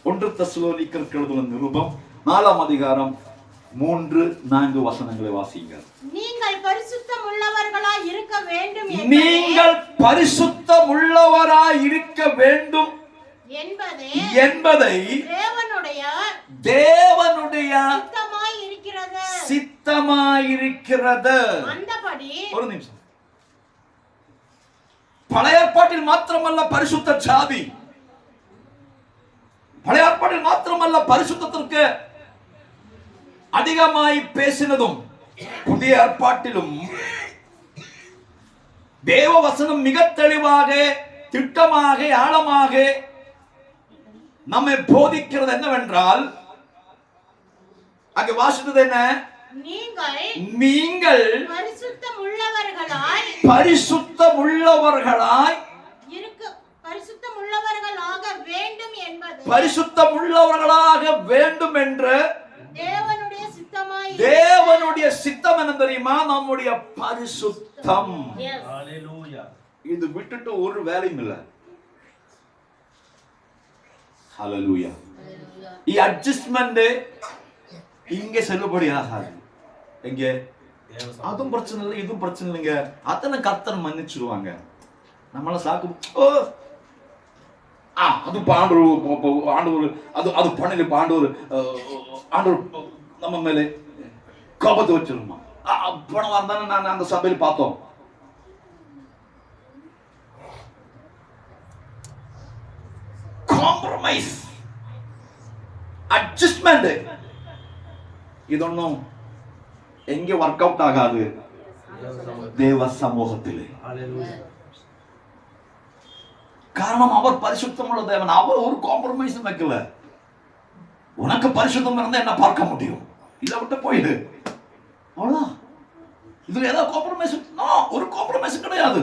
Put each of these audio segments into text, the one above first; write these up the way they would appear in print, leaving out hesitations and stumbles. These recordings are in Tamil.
ஒன்று தெசலோனிக்கருக்கு எழுதின நிருபம் 4ஆம் அதிகாரம் 3-4 வசனங்களை வாசிங்க. நீங்கள் பரிசுத்தம் உள்ளவர்களாய் இருக்க வேண்டும் நீங்கள் பரிசுத்தம் உள்ளவராய் இருக்க வேண்டும் என்பதை தேவனுடைய சித்தமாயிருக்கிறது. ஒரு நிமிஷம். பழைய ஏற்பாட்டில் மாத்திரமல்ல பரிசுத்த ஜாதி, பழைய ஏற்பாட்டில் மாத்திரமல்ல பரிசுத்தத்திற்கு அதிகமாய் பேசினதும் புதிய ஏற்பாட்டிலும் தேவ வசனம் மிக தெளிவாக திட்டமாக ஆழமாக நம்மை போதிக்கிறது என்னவென்றால், அங்கே வாசித்தது என்ன? நீங்கள் பரிசுத்தம் உள்ளவர்களாய் பரிசுத்தம் உள்ளவர்களாக வேண்டும் என்று தேவனுடைய சித்தம் என்ன தெரியுமா? நம்முடைய பரிசுத்தம். இது விட்டுட்டு ஒரு வேலையும் இல்லை. ஹல்லேலூயா. ഈ அட்ஜஸ்ட்மெண்ட் இங்க செல்லுபடியாகாது. எங்க அதுவும் பிரச்சனை இல்லை, இதுவும் பிரச்சனை இல்லைங்க, அத்தனை கர்த்தர் மன்னிச்சிருவாங்க. நம்மள சாக்கு அது ஆண்டவர் அது பண்ணல, ஆண்டவர் நம்ம மேலே கோபத்தை வச்சிருமா. போன வாரம் தானே நான் அந்த சபையில் பார்த்தோம். காம்ப்ரமைஸ், அட்ஜஸ்ட்மெண்ட் ഇതൊന്നും എങ്കിൽ വർക്കൗട്ട് ആകാതെ ദേവ സമൂഹത്തില്. കാരണം അവർ പരിശുദ്ധമുള്ള ദേവൻ, അവർ ഒരു കോംപ്രമൈസും വെക്കல. உனக்கு பரிசுத்தம் இருந்தா என்ன பார்க்க முடியும்? இல்ல விட்டு போயிடு, அவ்வளவுதான். இதுல ஏதாவது காம்ப்ரமைஸ்? ஒரு காம்ப்ரமைஸ் கிடையாது.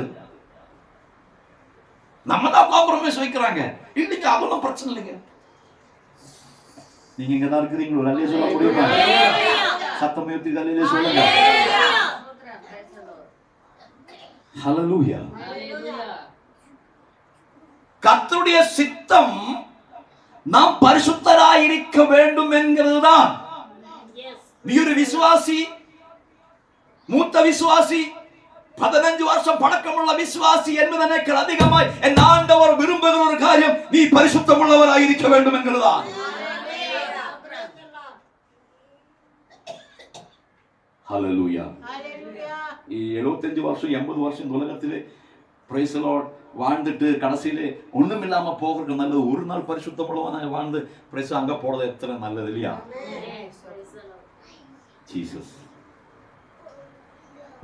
நம்ம தான் காம்ப்ரமைஸ் வைக்கிறாங்க. இல்லைங்க, அதெல்லாம் பிரச்சனை இல்லைங்க. நீங்க இங்க தான் இருக்கிறீங்களோ, நல்ல சொல்ல முடியுமா? சத்தம் உயர்த்தி நல்ல சொல்லுங்க. ஹல்லேலூயா. கர்த்தருடைய சித்தம் நாம் பரிசுத்தராய் இருக்க வேண்டும் என்கிறது தான். நீ ஒரு விசுவாசி, மூத்த விசுவாசி, 15 வருஷம் பழக்கமுள்ள விசுவாசி என்பதற்கு அதிகமாய் என் ஆண்டவர் விரும்புகிற ஒரு காரியம், நீ பரிசுத்தம் உள்ளவராய் இருக்க வேண்டும் என்கிறதுதான். ஹல்லேலூயா. ഈ 75 வருஷம் 80 வருஷம் உலகத்திலே பிரைஸ் தி லார்ட் வாழ்ந்துட்டு கடைசியிலே ஒண்ணும் இல்லாம போகிறது நல்லது. ஒரு நாள் பரிசுத்தமுள்ளவனாக வாழ்ந்து பிரைஸ் அங்க போறது எத்தனை நல்லது இல்லையா? ஜீசஸ்.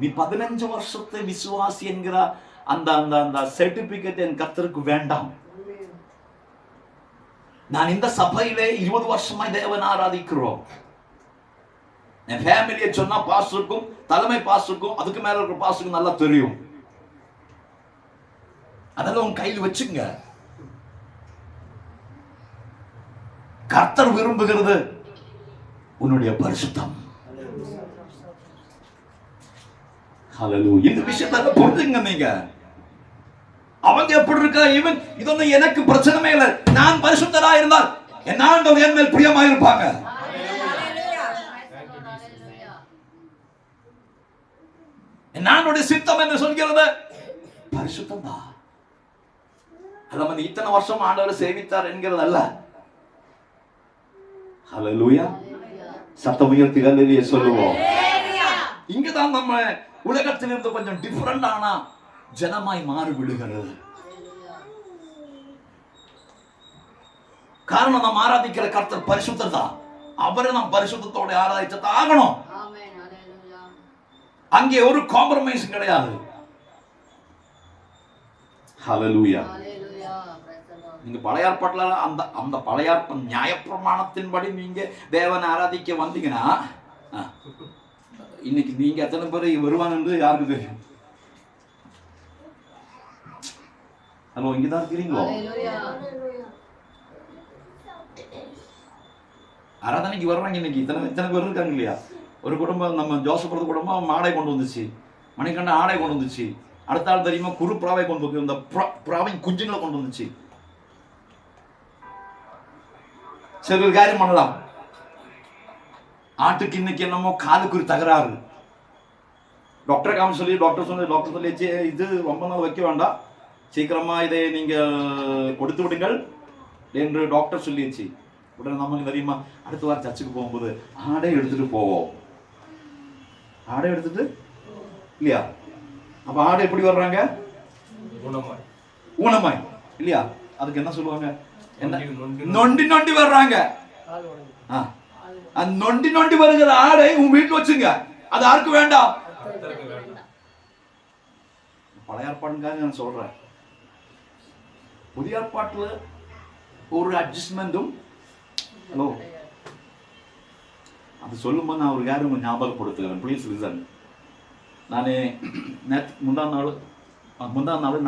நீ 15 வருஷத்தை விசுவாசி என்கிற அந்த அந்த அந்த சர்டிபிகேட் என் கர்த்தருக்கு வேண்டாம். நான் இந்த சபையிலே 20 வருஷமாய் தேவனை ஆராதிக்கிறோம். என் ஃபேமிலியை சொன்னா பாஸ்டருக்கும் தலைமை பாஸ்டருக்கும் அதுக்கு மேல இருக்கிற பாஸ்டருக்கும் நல்லா தெரியும். அதெல்லாம் உன் கையில் வச்சுங்க. கர்த்தர் விரும்புகிறது உன்னுடைய பரிசுத்தம். ஹல்லேலூயா. இந்த விஷயத்தை புரிஞ்சுங்க. நீங்க அவங்க எப்படி இருக்கா, இவன் இதொന്നും எனக்கு பிரச்சனையே இல்லை. நான் பரிசுத்தரா இருந்தால் என் ஆண்டவர் என் மேல் பிரியமா இருப்பாங்க. என்னுடைய சித்தம் என்ன சொல்கிறது? பரிசுத்தம் தான். அத இத்தனை வருஷம் ஆண்டவர் சேவித்தார் என்கிறது அல்ல. ஹல்லேலூயா. சத்தம் உயர்த்தி ஹல்லேலூயா சொல்லுவோம். இங்கதான் நம்ம உலகத்திலிருந்து கொஞ்சம் டிஃபரெண்டான ஜனமாய் மாறி விடுகிறது. காரணம் நாம் ஆராதிக்கிற கர்த்தர் பரிசுத்தர் தான். அவரை நாம் பரிசுத்தத்தோட ஆராதிச்சதான் ஆகணும். அங்கே ஒரு காம்ப்ரமைஸ் கிடையாது. ஹல்லேலூயா. நீங்க பழைய ஏற்பாட்டுல அந்த அந்த பழைய ஏற்பாடு நியாயப்பிரமாணத்தின்படி நீங்க தேவனை ஆராதிக்க வந்தீங்கன்னா இன்னைக்கு நீங்க எத்தனை பேர் வருவாங்கன்னு யாருக்கு தெரியும்? ஹலோ, இங்கதான் இருக்கிறீங்களோ? ஆராதனைக்கு வர்றாங்க. இன்னைக்கு இத்தனை பேர் இருக்காங்க இல்லையா? ஒரு குடும்பம், நம்ம ஜோசப் குடும்பம் ஆடை கொண்டு வந்துச்சு, மணிக்கண்ட ஆடை கொண்டு வந்துச்சு. அடுத்த ஆள் தெரியுமா, குரு புறாவை கொண்டு வந்து இந்த புறாவின் குஞ்சுங்களை கொண்டு வந்துச்சு. சரி, ஒரு காரியம் பண்ணலாம். ஆட்டுக்கு இன்னைக்கு என்னமோ காலுக்கு ஒரு தகராறு. டாக்டர் காம சொல்லி டாக்டர் சொல்லிச்சு, இது ரொம்ப நாள் வைக்க வேண்டாம், சீக்கிரமா இதை நீங்க கொடுத்து விடுங்கள் என்று டாக்டர் சொல்லிடுச்சு. உடனே நமக்கு தெரியுமா, அடுத்த வாரம் சர்ச்சுக்கு போகும்போது ஆடை எடுத்துட்டு போவோம். ஆடை எடுத்துட்டு இல்லையா? அப்ப ஆடை எப்படி வர்றாங்க? ஊனமாய் இல்லையா? அதுக்கு என்ன சொல்லுவாங்க? என்ன? நொண்டி நொண்டி வர்றாங்க. நொண்டி நொண்டி வருகிற ஆடை உங்க வீட்டுல வச்சுங்க, அது யாருக்கு வேண்டாம்? பழைய ஏற்பாடுக்காக நான் சொல்றேன். புதிய ஏற்பாட்டுல ஒரு அட்ஜஸ்ட்மெண்ட்டும். ஹலோ, அது சொல்லும்போது நான் ஒரு யாரும் ஞாபகப்படுத்துகிறேன். Please listen. நான் முந்தா நாள்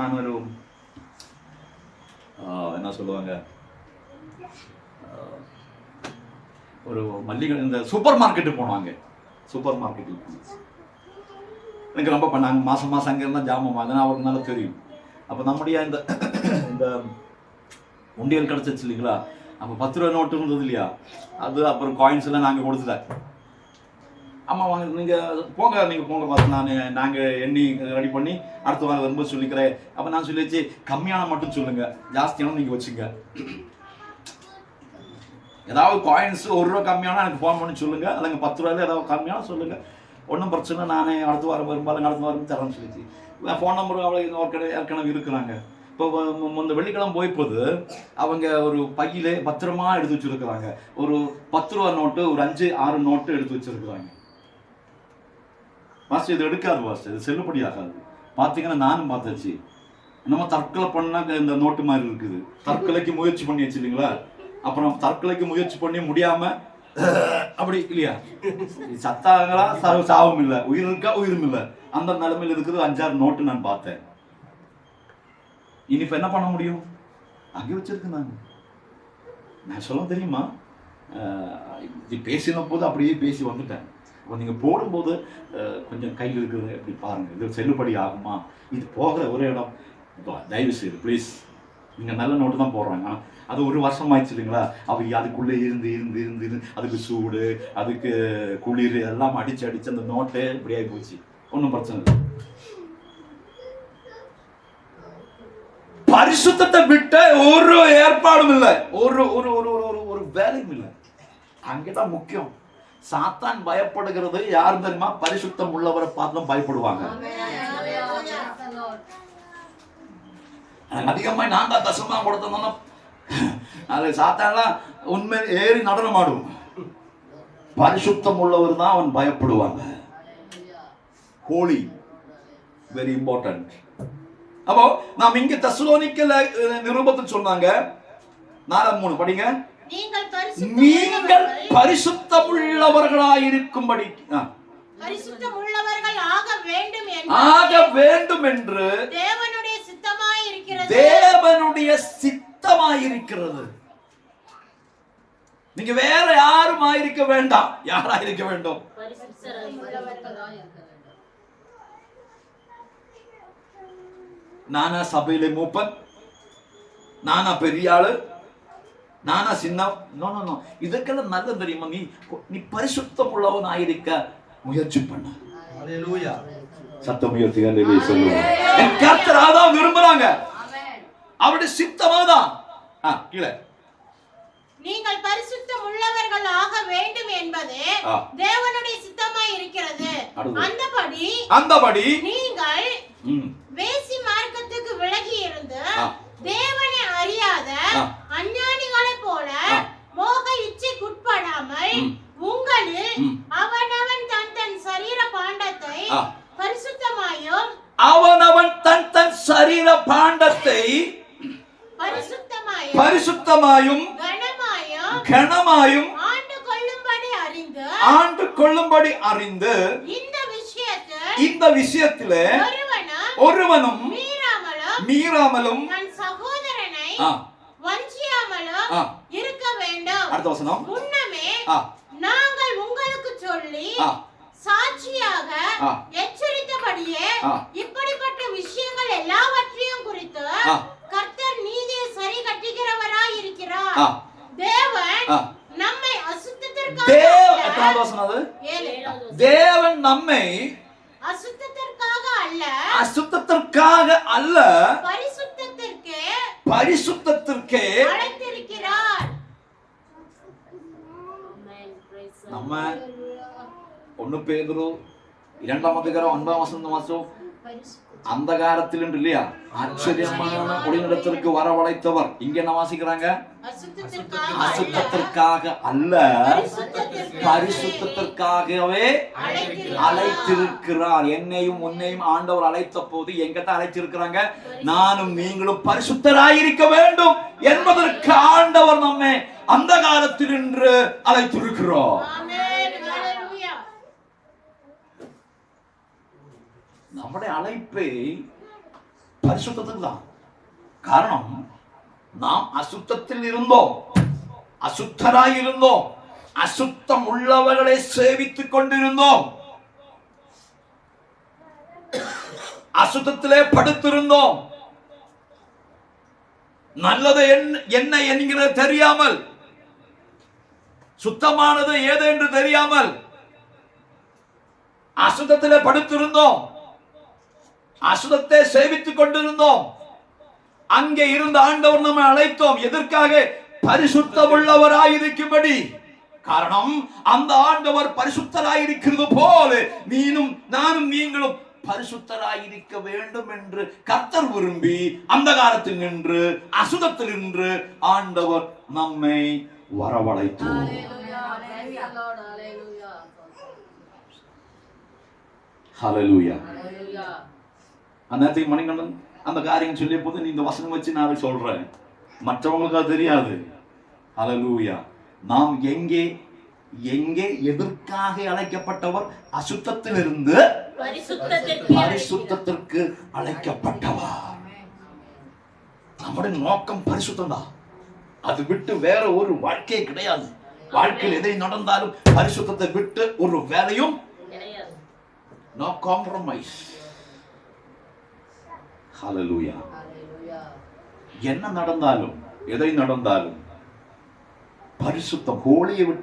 நான் ஒரு என்ன சொல்லுவாங்க, ஒரு மல்லிகை இந்த சூப்பர் மார்க்கெட்டுக்கு போனாங்க. சூப்பர் மார்க்கெட்டுக்கு எனக்கு ரொம்ப பண்ணாங்க. மாசம் அங்கே இருந்தால் ஜாமம் வாங்கினா அவருக்கு நல்லா தெரியும். அப்போ நம்முடைய இந்த உண்டியல் கிடச்சிச்சு இல்லைங்களா, அப்போ 10 ரூபா நோட்டு இருந்தது இல்லையா, அது அப்புறம் காயின்ஸ் எல்லாம் நாங்கள் கொடுத்துட்டேன். ஆமாம் வாங்க, நீங்கள் போங்க பார்த்து நாங்கள் எண்ணி ரெடி பண்ணி அடுத்த வாரம் வரும்போது சொல்லிக்கிறேன். அப்போ நான் சொல்லிச்சு, கம்மியான மட்டும் சொல்லுங்கள், ஜாஸ்தியான நீங்கள் வச்சுங்க. ஏதாவது காயின்ஸ் 1 ரூபா கம்மியான எனக்கு ஃபோன் பண்ணி சொல்லுங்கள், இல்லைங்க 10 ரூபாயில் ஏதாவது கம்மியான சொல்லுங்கள், ஒன்றும் பிரச்சனை, நானே அடுத்த வாரம் வரும்போது அடுத்த வாரம் தரேன்னு சொல்லிச்சு. ஃபோன் நம்பர் அவ்வளோ ஏற்கனவே இருக்கிறாங்க. இப்போ இந்த வெள்ளிக்கிழமை போய்ப்போது அவங்க ஒரு பையிலே பத்திரமா எடுத்து வச்சுருக்குறாங்க. ஒரு 10 ரூபா நோட்டு, ஒரு 5-6 நோட்டு எடுத்து வச்சுருக்குறாங்க. மாஸ்டர் இது எடுக்காது மாஸ்டர், இது செல்லுபடி ஆகாது. பார்த்தீங்கன்னா நானும் பார்த்தாச்சு. நம்ம தற்கொலை பண்ணால் இந்த நோட்டு மாதிரி இருக்குது. தற்கொலைக்கு முயற்சி பண்ணி வச்சுருங்களா, அப்புறம் தற்கொலைக்கு முயற்சி பண்ணி முடியாம அப்படி இல்லையா, சத்தாங்களா சாவும் இல்லை, உயிர் இருக்கா உயிரும் இல்லை, அந்த நிலைமையில் இருக்குது 5-6 நோட்டு நான் பார்த்தேன். இனி இப்ப என்ன பண்ண முடியும்? அங்கே வச்சிருக்கு. நான் சொல்ல தெரியுமா, பேசின போது அப்படியே பேசி வந்துட்டேன். அப்போ நீங்கள் போடும்போது கொஞ்சம் கையில் இருக்குது அப்படி பாருங்க, இது செல்லுபடி ஆகுமா, இது போகிற ஒரு இடம். தயவு செய்து ப்ளீஸ், நீங்கள் நல்ல நோட்டு தான் போடுறாங்க, ஆனால் அது 1 வருஷம் ஆயிடுச்சு இல்லைங்களா, அப்போ அதுக்குள்ளே இருந்து அதுக்கு சூடு, அதுக்கு குளிர் எல்லாம் அடிச்சு அந்த நோட்டு இப்படி ஆகி போச்சு. ஒன்றும் பிரச்சனை இல்லை. பரிசுத்தத்தை விட்ட ஒரு ஏற்பாடும் இல்லை, ஒரு வேலையும் இல்லை. அங்கேதான் முக்கியம். சாத்தான் பயப்படுகிறது யார் தெரியுமா? பரிசுத்தம் உள்ளவரை பார்த்து பயப்படுவாங்க. அதிகமா நான் தான் தசமா கொடுத்தோம்னா அது சாத்தான்லாம் உண்மை ஏறி நடனம் ஆடும். பரிசுத்தம் உள்ளவர் தான் அவன் பயப்படுவாங்க. Holy very important. அப்போ நாம் இங்க தெசலோனிக்கேல நிருபத்தில் சொன்னாங்க 4:3 படிங்க. நீங்கள் பரிசுத்தமுள்ளவர்களாயிருக்கும்படி ஆக வேண்டும் என்று தேவனுடைய சித்தமாயிருக்கிறது. நீங்க வேற யாரும் ஆயிருக்க வேண்டாம். யாராயிருக்க வேண்டும்? நானா சபையில மூப்பன், நானா பெரிய ஆளு, நானா சின்ன, இதற்கெல்லாம் நல்ல தெரியுமா? நீ பரிசுத்தம் உள்ளவன் ஆயிருக்க முயற்சி பண்ண. சத்தம் உயர்த்தி சொல்லுங்க. கர்த்தர் அதான் விரும்புறாங்க, அவருடைய சித்தமாதான். கீழே நீங்கள் பரிசுத்தம் உள்ளவர்கள் ஆக வேண்டும் என்பது தேவனுடைய சித்தமாய் இருக்கிறது. அந்தபடி நீங்கள் வேசி மார்க்கத்துக்கு விலகி இருந்து தேவனை அறியாத அஞ்ஞானிகளைப் போல மோக இச்சைக்குட்படாமல் உங்களில் அவனவன் தன் சரீர பாண்டத்தை பரிசுத்தமாயும் சரீர பாண்டத்தை பரிசுத்தமாயும் கனமாயும் ஆண்டு கொள்ளும்படி அறிந்து இந்த விஷயத்தில் ஒருவனும் மீறாமலும் சகோதரனை வஞ்சியாமலும் இருக்க வேண்டும். அடுத்த வசனம். முன்னமே நாங்கள் உங்களுக்கு சொல்லி சாட்சியாக எச்சரித்தபடியே இப்படிப்பட்ட விஷயங்கள் எல்லாவற்றையும் குறித்து கர்த்தர் நீதியை சரி கட்டுகிறவராய் இருக்கிறார். தேவன் நம்மை அசுத்தத்திற்காக எத்தனாவது வசனம் அது? 7. தேவன் நம்மை அசுத்தத்திற்காக அல்ல பரிசுத்தத்திற்கே அழைத்திருக்கிறார். நம்ம 1 பேதுரு 2ஆம் அதிகாரம் 9ஆம் வசனம் அந்தகாரத்தில் இல்லையா ஆச்சரியமான ஒளிநிலத்திற்கு வரவழைத்தவர். இங்க என்ன வாசிக்கிறாங்க? அசுத்தத்திற்காக அல்ல பரிசுத்தத்திற்காகவே அழைத்திருக்கிறார். என்னையும் உன்னையும் ஆண்டவர் அழைத்த போது எங்கதான் அழைத்திருக்கிறாங்க? நானும் நீங்களும் பரிசுத்தராயிருக்க வேண்டும் என்பதற்கு ஆண்டவர் நம்மை அந்தகாரத்தில் நின்று அழைத்திருக்கிறோம். நம்முடைய அழைப்பை பரிசுத்தத்துக்கு தான். காரணம், நாம் அசுத்தத்தில் இருந்தோம், அசுத்தராய் இருந்தோம், அசுத்தம் உள்ளவர்களை சேவித்துக் கொண்டிருந்தோம், அசுத்தத்திலே படுத்திருந்தோம். நல்லது என்ன என்கிறது தெரியாமல், சுத்தமானது ஏது என்று தெரியாமல் அசுத்தத்திலே படுத்திருந்தோம், அசுத்தத்தை சேவித்துக் கொண்டிருந்தோம். அங்கே இருந்த ஆண்டவர் நம்மை அழைத்தோம். எதற்காக? பரிசுத்தம் உள்ளவராயிருக்கும்படி. காரணம், அந்த ஆண்டவர் பரிசுத்தராயிருக்கிறது போல நானும் நீங்களும் பரிசுத்தராயிருக்க வேண்டும் என்று கர்த்தர் விரும்பி அந்தகாரத்தில் நின்று அசுத்தத்தில் நின்று ஆண்டவர் நம்மை வரவழைத்தார். ஹல்லேலூயா. அந்நேரத்துக்கு மணிகண்டன் அந்த காரியம் சொல்லிய போது நீ இந்த வசனம் வச்சு நான் சொல்றேன், மற்றவங்களுக்கு அது தெரியாது. ஹல்லேலூயா. நாம் எங்கே எதற்காக அழைக்கப்பட்டவர்? அசுத்தத்திலிருந்து பரிசுத்தத்திற்கு அழைக்கப்பட்டவர். நம்முடைய நோக்கம் பரிசுத்தம் தான். அது விட்டு வேற ஒரு வாழ்க்கையே கிடையாது. வாழ்க்கையில் எதை நடந்தாலும் பரிசுத்தத்தை விட்டு ஒரு வேலையும் கிடையாது. No compromise. ஹல்லேலூயா. என்ன நடந்தாலும் எதை நடந்தாலும் பரிசுத்தம்,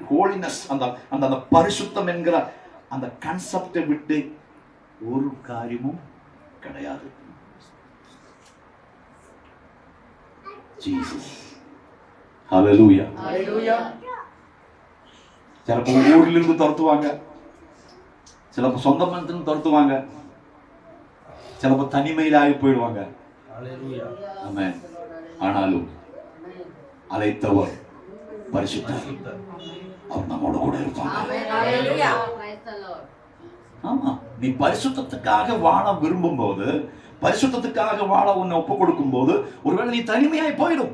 ஹோலினஸ், அந்த பரிசுத்தம் என்கிற அந்த கான்செப்டை விட்டு ஒரு காரியமும் கிடையாது. ஜீசஸ். ஹல்லேலூயா. சிலப்போ ஊரிலிருந்து துரத்துவாங்க, சிலப்போ சொந்த மனத்திலிருந்து துரத்துவாங்க, சிலப்போ தனிமையிலாகி போயிடுவாங்க. ஆமென். ஆனாலும் அழைத்தவர் பரிசுத்தர், அவர் நம்மோட கூட இருப்பாங்க. ஆமா, நீ பரிசுத்தத்துக்காக வாழ விரும்பும் போது, பரிசுத்தத்துக்காக வாழ உன்னை ஒப்பு கொடுக்கும் போது, ஒருவேளை நீ தனிமையாய் போயிடும்.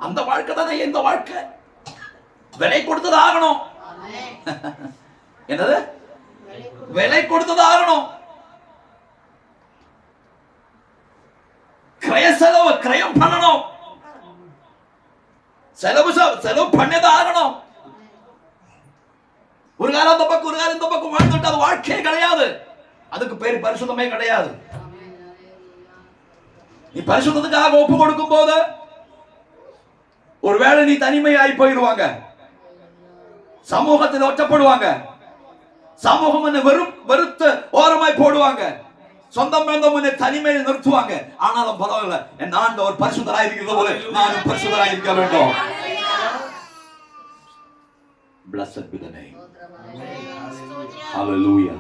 அந்த வாழ்க்கை தானே இந்த வாழ்க்கை. விலை கொடுத்தது ஆகணும். என்னது? விலை கொடுத்தது ஆகணும். கிரயம் பண்ணணும். செலவு பண்ணது ஆகணும். ஒரு காலம் அந்த பக்கம் ஒரு காலம் இந்த பக்கம் வாழ்ந்துட்டு அது வாழ்க்கையே கிடையாது. அதுக்கு பேர் பரிசுத்தமே கிடையாது. நீ பரிசுத்தத்துக்காக ஒப்பு கொடுக்கும் போது ஒருவேளை நீ தனிமையாகி போயிடுவாங்க, சமூகத்தில் ஒற்றப்படுவாங்க, சமூகம் வெறுத்து ஓரமாய் போடுவாங்க, சொந்தம் பந்தம் உன்னை தனிமையில் நிறுத்துவாங்க. ஆனாலும் பரவாயில்ல, என் ஆண்டவர் பரிசுத்தராய் இருக்கிறது போல நானும் பரிசுத்தராய் இருக்க வேண்டும். Blessed be the name. Hallelujah.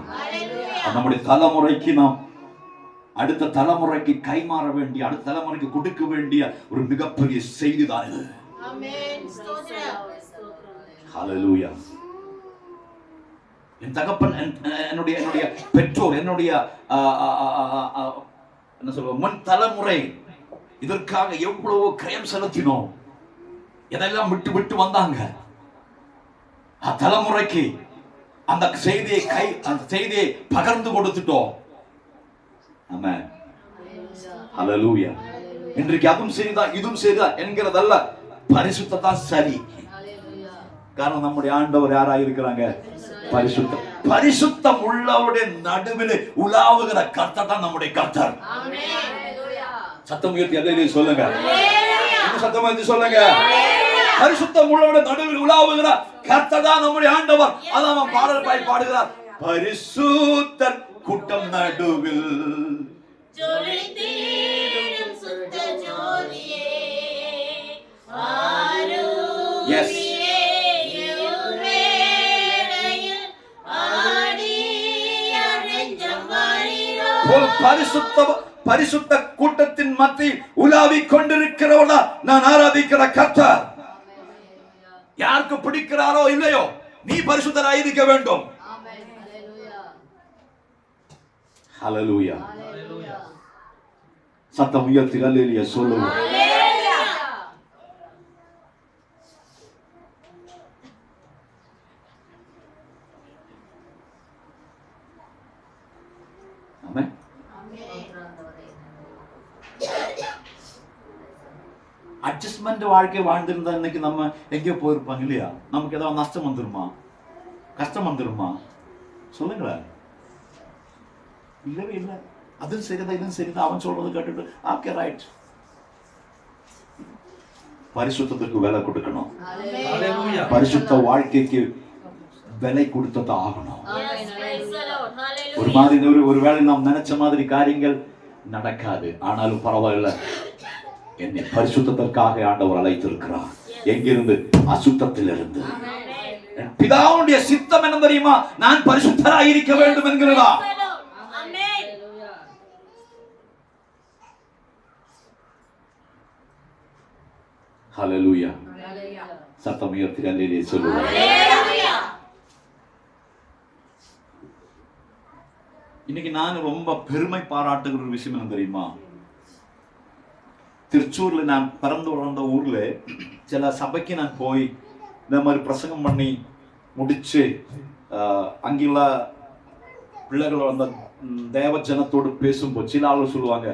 நம்முடைய தலைமுறைக்கு நாம் அடுத்த தலைமுறைக்கு கைமாற வேண்டிய, அடுத்த தலைமுறைக்கு கொடுக்க வேண்டிய ஒரு மிகப்பெரிய செய்தி தான் இது. Hallelujah. என் தகப்பன், என்னுடைய பெற்றோர், என்னுடைய என்ன சொல்லுவோம், முன் தலைமுறை இதற்காக எவ்வளவு கிரயம் செலுத்தினோம், எதெல்லாம் விட்டு வந்தாங்க. தலைமுறைக்கு அந்த செய்தியை பகிர்ந்து கொடுத்துட்டோம். ஆமென். ஹல்லேலூயா. இன்றைக்கு அதுவும் சரிதான் இதுவும் சரிதான் என்கிறதல்ல, பரிசுத்தம் சரி. காரணம், நம்முடைய ஆண்டவர் யாராக இருக்கிறாங்க? பரிசுத்தம். பரிசுத்தம் உள்ளவருடைய நடுவில் உலாவுகிற கர்த்தர் தான் நம்முடைய கர்த்தர். சத்தம் உயர்த்தி அல்லேலூயா சொல்லுங்க. சத்தம் உயர்த்தி சொல்லுங்க. பரிசுத்தம் உள்ளவருடைய நடுவில் உலாவுகிறார். கர்த்தர் தான் நம்முடைய ஆண்டவர். அதான் பாடல் பாடுகிறார். பரிசுத்தர் கூட்டம் நடுவில் ஜொலி தீரும் சுத்த ஜோதியே ஆருமியே யுவேளையில் ஆடி அறைஞ்சம் வாரீரோ. பரிசுத்த கூட்டத்தின் மத்தியில் உலாவிக் கொண்டிருக்கிறவனா நான் ஆராதிக்கிற கர்த்தர். யாருக்கு பிடிக்கிறாரோ இல்லையோ, நீ பரிசுத்தராய் இருக்க வேண்டும். ஹல்லேலூயா. சத்தம் உயர்த்தி ஹல்லேலூயா சொல்லுவோம். ஆமென். அட்ஜஸ்ட்மெண்ட் வாழ்க்கை வாழ்ந்திருந்தா இன்னைக்கு நம்ம எங்கேயோ போயிருப்பாங்க இல்லையா? நமக்கு ஏதாவது நஷ்டம் வந்துருமா, கஷ்டம் வந்துருமா? சொல்லுங்களேன். இல்லவே இல்லை. அதுவும் சரிதான் இதுவும் சரிதான் அவன் சொல்றது கேட்டுட்டு ஓகே ரைட். பரிசுத்தத்துக்கு விலை கொடுக்கணும். பரிசுத்த வாழ்க்கைக்கு விலை கொடுத்தது ஆகணும். ஒரு மாதிரி ஒருவேளை நாம் நினைச்ச மாதிரி காரியங்கள் நடக்காது. ஆனாலும் பரவாயில்ல, என்னை பரிசுத்தத்திற்காக ஆண்டவர் அழைத்திருக்கிறார். எங்கிருந்து? அசுத்தத்திலிருந்து. பிதாவுடைய சித்தம் என்ன தெரியுமா? நான் பரிசுத்தராய் இருக்க வேண்டும் என்கிறதா. ஹல்லேலூயா. சத்தம் உயர்த்தி ஹல்லேலூயா சொல்லுங்க. இன்னைக்கு நான் ரொம்ப பெருமை பாராட்டுகிற ஒரு விஷயம் என்ன தெரியுமா? திருச்சூர்ல நான் பிறந்து வளர்ந்த ஊர்ல சில சபைக்கு நான் போய் இந்த மாதிரி பிரசங்கம் பண்ணி முடிச்சு அங்குள்ள பிள்ளைகள் அந்த தேவ ஜனத்தோடு பேசும்போது சில ஆளுகள் சொல்லுவாங்க,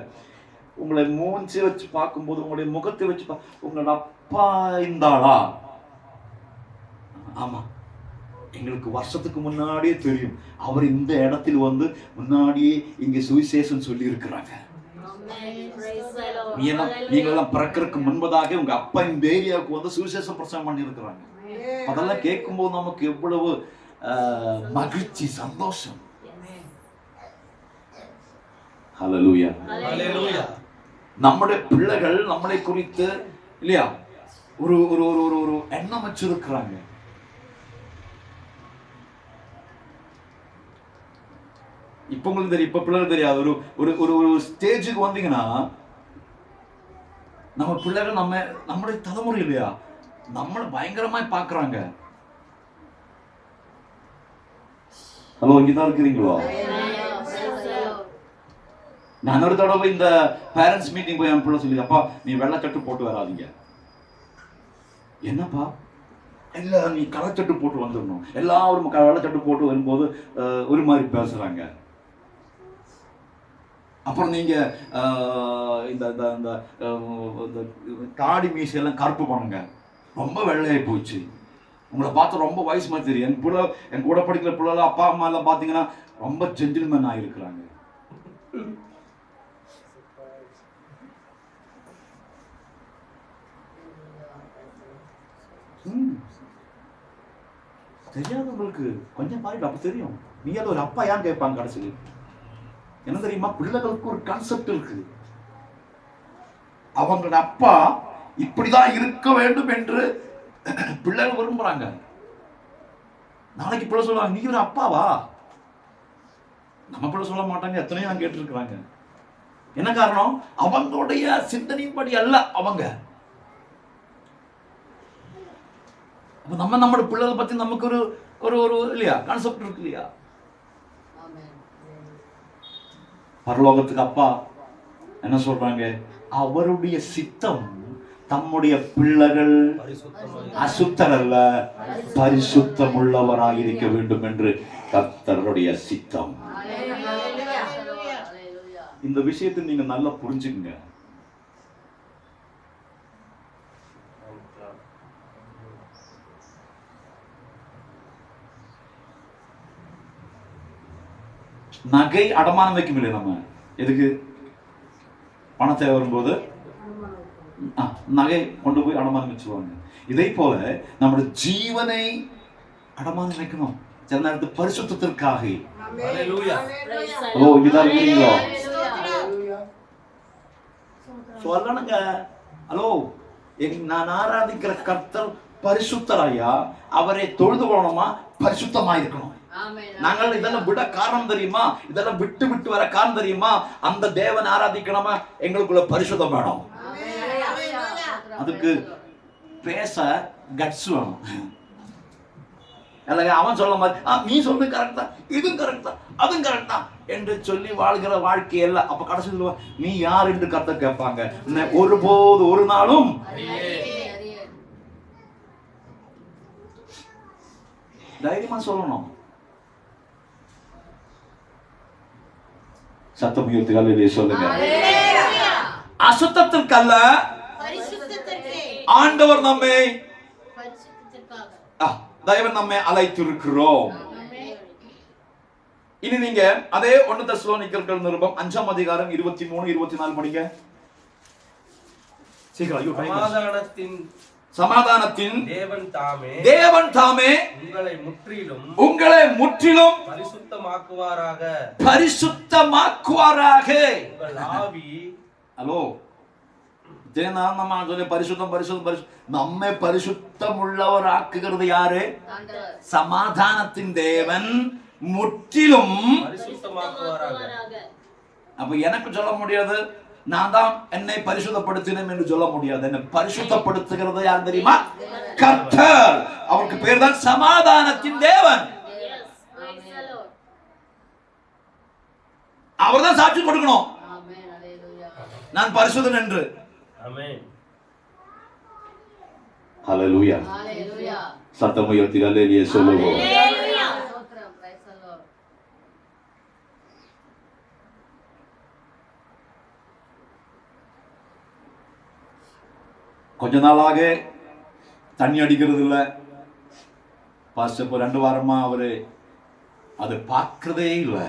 உங்களை மூஞ்சி வச்சு பார்க்கும்போது, உங்களுடைய முகத்தை வச்சு உங்களோட அப்பா இருந்தாளா? ஆமா, எங்களுக்கு வருஷத்துக்கு முன்னாடியே தெரியும். அவர் இந்த இடத்தில் வந்து முன்னாடியே இங்க சுவிசேஷம் சொல்லி இருக்கிறாங்க. நீங்கெல்லாம் பிறக்கிறதுக்கு முன்பதாக உங்க அப்பா இந்த ஏரியாவுக்கு வந்து சுவிசேஷம் பிரசங்கம் பண்ணி இருக்கிறாங்க. அதெல்லாம் கேட்கும் போது நமக்கு எவ்வளவு மகிழ்ச்சி, சந்தோஷம். ஹல்லேலூயா. நம்முடைய பிள்ளைகள் நம்மளை குறித்து இல்லையா ஒரு ஒரு ஒரு ஒரு எண்ணம் வச்சிருக்கிறாங்க. இப்ப உங்களுக்கு தெரியும், இப்ப பிள்ளைகள் தெரியாது. ஒரு ஒரு ஒரு ஸ்டேஜுக்கு வந்தீங்கன்னா நம்ம பிள்ளைகள் நம்முடைய தலைமுறை இல்லையா நம்மளை பயங்கரமாய் பாக்குறாங்க. ஹலோ, இங்கதான் இருக்கிறீங்களோ? நான் ஒரு தடவை இந்த பேரண்ட்ஸ் மீட்டிங் போய் என் பிள்ளை சொல்லி, அப்பா நீ வெள்ளைச்சட்டு போட்டு வராதீங்க. என்னப்பா? இல்ல நீ களைச்சட்டு போட்டு வந்துடணும். எல்லாரும் வெள்ளைச்சட்டு போட்டு வரும்போது ஒரு மாதிரி பேசுறாங்க. அப்புறம் நீங்க இந்த தாடி மீசையெல்லாம் கருப்பு பண்ணுங்க. ரொம்ப வெள்ளையாகி போச்சு. உங்களை பார்த்து ரொம்ப வயசு மாதிரி தெரியும். என் கூட படிக்கிற பிள்ளை அப்பா அம்மா எல்லாம் பார்த்தீங்கன்னா ரொம்ப ஜென்டில்மேன் ஆகிருக்கிறாங்க. தெரியாதவங்களுக்கு கொஞ்சம் பாருங்க, அப்ப தெரியும். நீ அது ஒரு அப்பா ஏன் கேட்பாங்க கடைசியில். என்ன தெரியுமா? பிள்ளைகளுக்கு ஒரு கான்செப்ட் இருக்கு. அவங்களோட அப்பா இப்படிதான் இருக்க வேண்டும் என்று பிள்ளைகள் விரும்புறாங்க. நாளைக்கு பிள்ளை சொல்லுவாங்க, நீ ஒரு அப்பாவா? நம்ம பிள்ளை சொல்ல மாட்டாங்க. எத்தனையோ நான் கேட்டிருக்கிறாங்க. என்ன காரணம்? அவங்களுடைய சிந்தனையின்படி அல்ல அவங்க. நம்மளோட பிள்ளைகளை பத்தி நமக்கு ஒரு ஒரு ஒரு இல்லையா கான்செப்ட் இருக்கு இல்லையா? பரலோகத்துக்கு அப்பா என்ன சொல்றாங்க? அவருடைய சித்தம் தம்முடைய பிள்ளைகள் அசுத்தர் அல்ல, பரிசுத்தம் உள்ளவராயிருக்க வேண்டும் என்று கர்த்தருடைய சித்தம். இந்த விஷயத்தை நீங்க நல்லா புரிஞ்சுங்க. நகை அடமானம் வைக்கும் இல்லையா? நம்ம எதுக்கு? பணத்தை வரும்போது நகை கொண்டு போய் அடமானம் வச்சுருவாங்க. இதே போல நம்முடைய ஜீவனை அடமானம் வைக்கணும். சில நேரத்தில் பரிசுத்தத்திற்காக. ஓ, இதான் இருக்கீங்களோ? சொல்லணுங்க. ஹலோ, நான் ஆராதிக்கிற கர்த்தர் பரிசுத்தராயா, அவரை தொழுது கொள்ளணுமா, பரிசுத்தமா இருக்கணும். நாங்கள் இதெல்லாம் விட காரணம் தெரியுமா? இதெல்லாம் விட்டு விட்டு வர காரணம் தெரியுமா? அந்த தேவன் ஆராதிக்கணுமா, எங்களுக்குள்ள பரிசுத்தம் வேணும். அதுக்கு பேச கட்ஸ் வேணும். அவன் சொல்ல மாதிரி நீ சொல்றது கரெக்ட் தான், இதுவும் கரெக்ட் தான், அதுவும் கரெக்ட் தான் என்று சொல்லி வாழ்கிற வாழ்க்கை எல்லாம். அப்ப கடைசி சொல்லுவா, நீ யார் என்று கர்த்தர் கேட்பாங்க. ஒருபோது ஒரு நாளும் தைரியமா சொல்லணும். சத்தம் உயர்த்துகாலே சொல்லுங்க. அசுத்தத்திற்கல்ல, ஆண்டவர் நம்மை தேவன் நம்மை அழைத்திருக்கிறோம். இனி நீங்க அதே 1 தெசலோனிக்கர்கள் நிருபம் 5ஆம் அதிகாரம் 23, 24 படிங்க. சமாதானத்தின் தேவன் தாமே உங்களை முற்றிலும் பரிசுத்தமாக்குவாராக. ஹலோ, நம்மை பரிசுத்தம் உள்ளவர் ஆக்குகிறது யாரு? சமாதானத்தின் தேவன் முற்றிலும். அப்ப எனக்கு சொல்ல முடியாது, நான் தான் என்னை பரிசுத்தப்படுத்தினேன் என்று சொல்ல முடியாது. என்னை பரிசுத்தப்படுத்துகிறது யார் தெரியுமா? கர்த்தர். அவருக்கு பேர் தான் சமாதானத்தின் தேவன். அவர் தான் சாட்சி கொடுக்கணும், நான் பரிசுத்தன் என்று. ஹல்லேலூயா. சத்தம் உயர்த்தி ஹல்லேலூயா சொல்லுவோம். கொஞ்ச நாளாக தண்ணி அடிக்கிறது இல்லை பாஸ்டர். இப்போ 2 வாரமா அவரு அது பார்க்கிறதே இல்லை.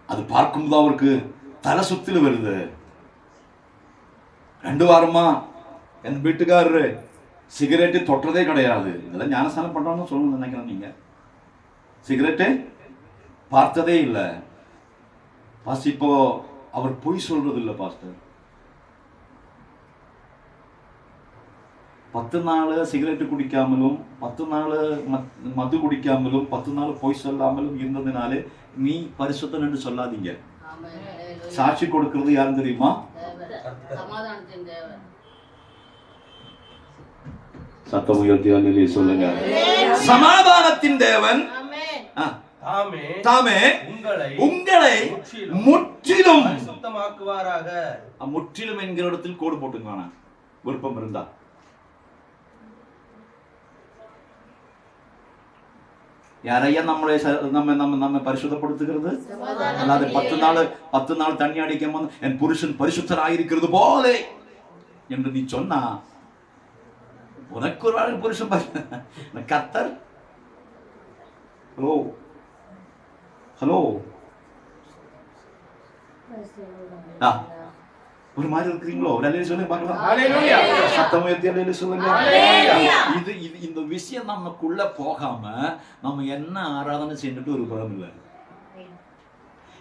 அது பார்க்கும்போது அவருக்கு தலை சுத்தில வருது. 2 வாரமா என் வீட்டுக்காரரு சிகரெட்டு தொட்டதே கிடையாது. இதெல்லாம் ஞானஸ்தானம் பண்றான்னு சொல்லணும்னு நினைக்கிறேன். நீங்க சிகரெட்டு பார்த்ததே இல்லை பாஸ்டர். இப்போ அவர் பொய் சொல்றது இல்லை பாஸ்டர். 10 நாள் சிகரெட்டு குடிக்காமலும் 10 நாள் மது குடிக்காமலும் 10 நாள் பொய் சொல்லாமலும் இருந்ததுனாலே நீ பரிசுத்தன் என்று சொல்லாதீங்க. சாட்சி கொடுக்கிறது யாரும் தெரியுமா? சத்தம் உயர்த்தி சொல்லுங்க. சமாதானத்தின் தேவன் தாமே உங்களை முற்றிலும் பரிசுத்தமாக்குவாராக. முற்றிலும் என்கிற இடத்தில் கோடு போட்டுங்க விருப்பம் இருந்தா. யாரையா நம்ம பரிசுத்தப்படுத்துகிறது? அல்லாத 10 நாள் தண்ணி அடிக்காம என் புருஷன் பரிசுத்தராயிருக்கிறது போல என்று நீ சொன்னா, உனக்கு ஒரு புருஷன் கர்த்தர். ஹலோ ஹலோ, ஒரு மாதிரி இருக்கிறீங்களோ? சொல்லுங்க பார்க்கலாம். சத்தம் உயர்த்தி சொல்லுங்க. இந்த விஷயம் நமக்குள்ள போகாம நம்ம என்ன ஆராதனை செஞ்சுட்டு ஒரு பலம் இல்லை.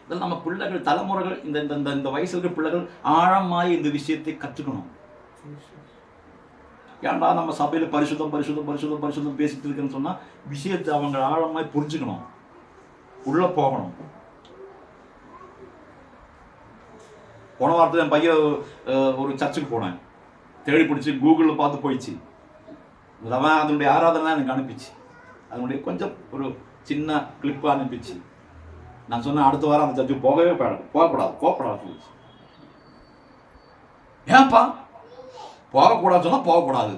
இதெல்லாம் நம்ம பிள்ளைகள் தலைமுறைகள் இந்த வயசுல இருக்கிற பிள்ளைகள் ஆழமாய் இந்த விஷயத்தை கற்றுக்கணும். ஏன்டா நம்ம சபையில பரிசுத்தம் பரிசுத்தம் பரிசுத்தம் பரிசுத்தம் பேசிட்டு இருக்குன்னு சொன்னா விஷயத்தை அவங்க ஆழமாய் புரிஞ்சுக்கணும், உள்ள போகணும். போன வாரத்தில் என் பையன் ஒரு சர்ச்சுக்கு போனேன். தேடி பிடிச்சி கூகுளில் பார்த்து போயிடுச்சு. அவன் அதனுடைய ஆராதனை எனக்கு அனுப்பிச்சு. அதனுடைய கொஞ்சம் ஒரு சின்ன கிளிப்பு அனுப்பிச்சு. நான் சொன்னேன், அடுத்த வாரம் அந்த சர்ச்சுக்கு போகக்கூடாது. ஏன்ப்பா போகக்கூடாது சொன்னா போகக்கூடாது.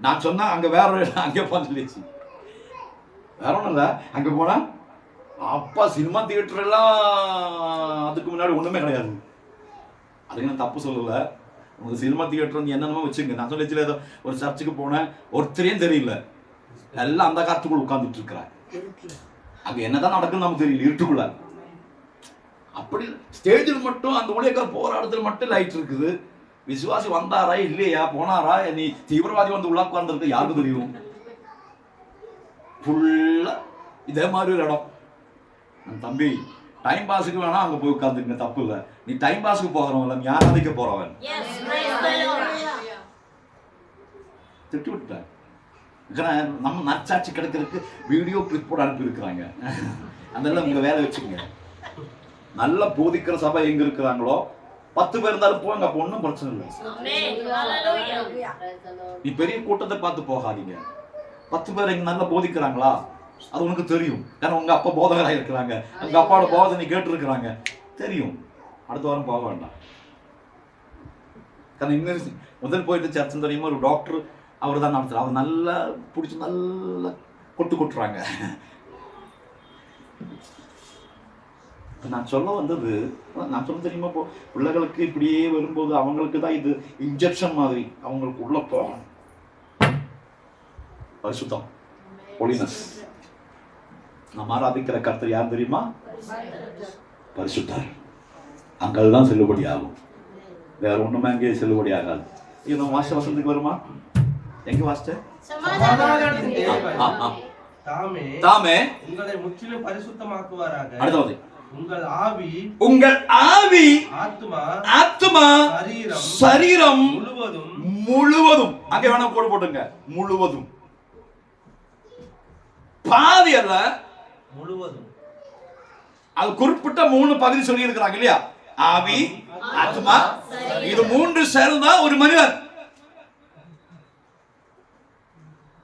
நான் சொன்னேன் அங்கே அங்கே போன்னு சொல்லிச்சு. வேற ஒன்றும் இல்லை. அங்கே போனா அப்பா சினிமா தியேட்டர் எல்லாம் அதுக்கு முன்னாடி ஒண்ணுமே கிடையாது. அதுக்கு நான் தப்பு சொல்லல. உங்களுக்கு சினிமா தியேட்டர் வந்து என்னென்னமோ வச்சுங்க. நான் சொல்லிச்சு ஏதோ ஒரு சர்ச்சுக்கு போனேன், ஒருத்தரையும் தெரியல, எல்லாம் அந்த காலத்துக்குள்ள உட்கார்ந்துட்டு இருக்கிறேன். அங்க என்னதான் நடக்குன்னு நமக்கு தெரியல, இருட்டுக்குள்ள. அப்படி ஸ்டேஜில் மட்டும் அந்த ஊழியக்கார போற இடத்துல மட்டும் லைட் இருக்குது. விசுவாசி வந்தாரா இல்லையா, போனாரா, நீ தீவிரவாதி வந்து உள்ள உட்கார்ந்துருக்கு யாருக்கு தெரியும்? ஃபுல்லா இதே மாதிரி ஒரு இடம். தம்பி, டைம் பாஸுக்கு வேணா அங்க போய் உட்கார்ந்துங்க, தப்பு இல்லை. நீ டைம் பாஸுக்கு போகிறவன், நீ ஆராதிக்க போறவன். திட்டு விட்டேன். நம்ம நச்சாட்சி கிடைக்கிறதுக்கு வீடியோ கிளிப் போட அனுப்பி இருக்கிறாங்க. அதெல்லாம் உங்க வேலை வச்சுங்க. நல்ல போதிக்கிற சபை எங்க இருக்கிறாங்களோ 10 பேர் இருந்தாலும் போங்க, அப்ப ஒன்றும் பிரச்சனை இல்லை. நீ பெரிய கூட்டத்தை பார்த்து போகாதீங்க. 10 பேர் இங்க நல்லா போதிக்கிறாங்களா, அது உனக்கு தெரியும். ஏன்னா உங்க அப்பா போதகராக இருக்கிறாங்க, உங்க அப்பாவோட போதனை நீ கேட்டு இருக்கிறாங்க, தெரியும். அடுத்த வாரம் போக வேண்டாம். കാരണം ഇന്ന് முதல் போயிட்டு சர்ச்சை தெரியுமா, ஒரு டாக்டர் அவர் தான் நடத்துறாரு. அவர் நல்லா பிடிச்சி நல்லா கொட்டுறாங்க. நான் சொல்ல வந்தது, நான் சொல்ல தெரியுமா, இப்போ பிள்ளைகளுக்கு இப்படியே வரும்போது அவங்களுக்கு தான் இது இன்ஜெக்ஷன் மாதிரி, அவங்களுக்கு உள்ள போகணும். பரிசுத்தம், ஹோலினஸ். நம்ம ஆராதிக்கிற கர்த்தர் யார் தெரியுமா? பரிசுத்தர். அங்க அதுதான் செல்லுபடி ஆகும், வேற ஒண்ணுமே அங்கே செல்லுபடி ஆகாது. இது வாச வசனத்துக்கு வருமா? எங்க வாசிச்ச? தாமே உங்களை முற்றிலும் பரிசுத்தமாக்குவாராக. அடுத்தது, உங்கள் ஆவி ஆத்துமா சரீரம் முழுவதும். அங்கே வேணா கோடு போட்டுங்க, முழுவதும். பாதி அல்ல, முழுவதும். அது குறிப்பிட்ட 3 பகுதி சொல்லி இருக்கிறாங்க இல்லையா? ஆவி, ஆத்மா, இது 3 சேர்ந்தா ஒரு மனிதன்.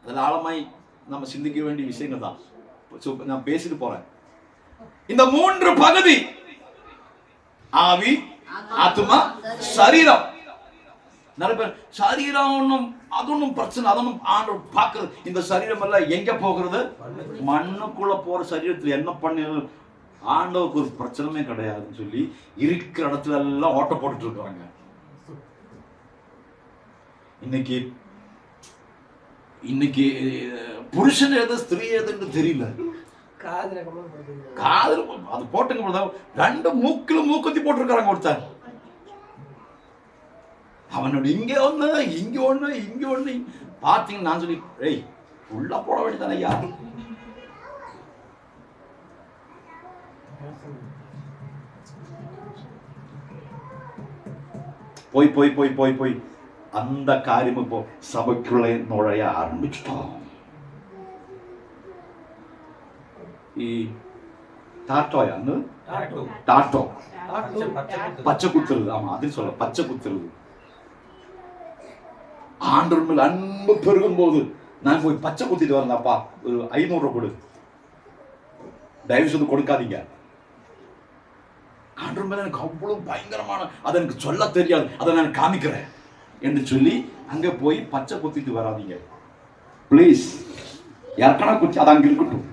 அதில் ஆழமாய் நம்ம சிந்திக்க வேண்டிய விஷயங்கள் தான் நான் பேசிட்டு போறேன். இந்த 3 பகுதி, ஆவி, ஆத்மா, சரீரம். நிறைய பேர் சரீரம் ஒன்றும் அது ஒன்றும் பிரச்சனை, அதொன்னும் ஆண்டவர் பார்க்கறது. இந்த சரீரம் எல்லாம் எங்க போகிறது? மண்ணுக்குள்ள போற சரீரத்தில் என்ன பண்ணி ஆண்டவருக்கு ஒரு பிரச்சனையே கிடையாதுன்னு சொல்லி இருக்கிற இடத்துல எல்லாம் ஓட்ட போட்டுட்டு இருக்காங்க. இன்னைக்கு புருஷன் எது ஸ்திரீ எதுன்னு தெரியல. காதல் அது போட்டுங்க, 2 மூக்கிலும் மூக்குத்தி போட்டிருக்காங்க ஒருத்தர். அவனோட இங்க ஒண்ணு இங்க ஒண்ணு இங்க ஒண்ணு பாத்தீங்க. நான் சொல்லி ஏய் ஃபுல்லா போட வேண்டியதானே ஐயா. போய் போய் போய் போய் போய் அந்த காரியம் இப்போ சபைக்குள்ளே நுழைய ஆரம்பிச்சிட்டோம். ഈ ടാറ്റോയാണ് ടാറ്റോ பச்சை குத்துறது. ஆமா, அது சொல்ல பச்சை குத்துறது. ஆண்டவர் மேல் அன்பு பெருகும் போது நான் போய் பச்சை குத்திட்டு வரேன்ப்பா, ஒரு 500 ரூபாய் கொடு, தயவு செய்து கொடுக்காதீங்க. ஆண்டவர் மேல எனக்கு அவ்வளவு பயங்கரமான, அதை எனக்கு சொல்ல தெரியாது, அதை நான் காமிக்கிறேன் என்று சொல்லி அங்க போய் பச்சை குத்திட்டு வராதீங்க பிளீஸ். இறக்கணா குச்சி அது அங்க இருக்கட்டும்.